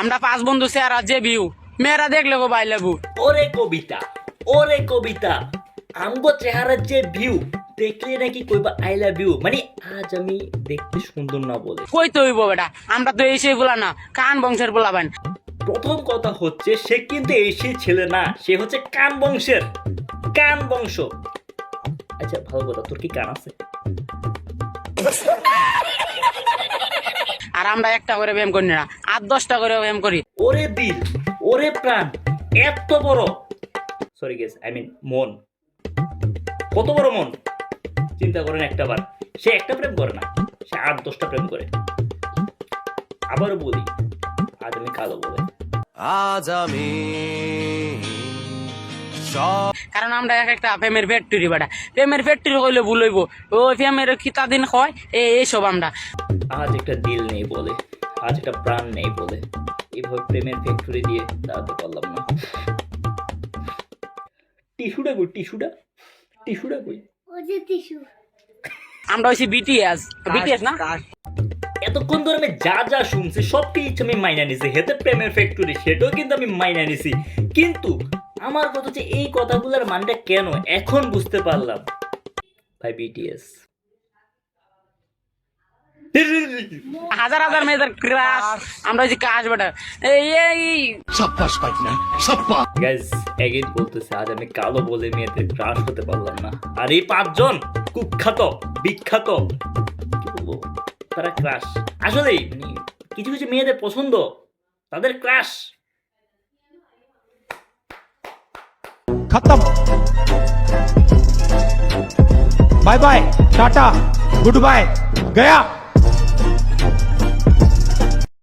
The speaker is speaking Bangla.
আমরা 5 বন্ধু চেহারা যে ভিউ মেয়েরা দেখলে গো বাই লেবু। ওরে কবিতা আমগো চেহারার যে ভিউ দেখলে নাকি কইবা আই লাভ ইউ, মানে আজ আমি দেখতে সুন্দর না বলে। কই তো হইব বেটা, আমরা তো এই সেই বলা না, কান বংশের বলা বাইন। প্রথম কথা হচ্ছে সে কিন্তু এই সেই ছেলে না, সে হচ্ছে কান বংশের, কান বংশ। আচ্ছা ভালো কথা, তোর কি কান আছে? আর আমরা একটা করে ব্যায়াম করি না, 8-10টা করে ব্যায়াম করি। ওরে দিল, ওরে প্রাণ, এত বড়, সরি গেস আই মিন মন, কত বড় মন চিন্তা করেন একটাবার। সে একটা প্রেম করে না, সে 8-10টা প্রেম করে। আবারও বলি, আজ আমি কালো বলে, আজ আমি কারণ আমরা এক একটা প্রেমের ফ্যাক্টরি বেটা, প্রেমের ফ্যাক্টরি কইলে ভুল হইব। ওই প্রেমের কিতা দিন হয় এইসব আমরা। আজ একটা দিল নেই বলে, আজ একটা প্রাণ নেই বলে, এইভাবে প্রেমের ফ্যাক্টরি দিয়ে দাঁড়াতে পারলাম না। টিস্যুটা কই, টিস্যুটা কই? আমরা হইছি বিটিএস, বিটিএস না? এতক্ষণ ধরে আমি যা যা শুনছি সব কিছু আমি মাইনা নিছি, হেতে প্রেমের ফ্যাক্টরি সেটাও কিন্তু আমি মাইনা নিছি, কিন্তু আমার কথা হচ্ছে এই কথাগুলোর মানটা কেন এখন বুঝতে পারলাম। ভাই বিটিএস হাজার হাজার মেয়েদের ক্রাশ, আমরা হইছি কাজ বেটা। এই গাইজ এগেইন বলতেছে, আজ আমি কালো বলে মেয়েদের ক্রাশ হতে পারলাম না। আর এই 5 জন কুখ্যাত বিখ্যাত কি বলবো, তারা ক্রাশ আসলেই, মানে কিছু কিছু মেয়েদের পছন্দ, তাদের ক্রাশ। खत्म bye bye tata goodbye गया।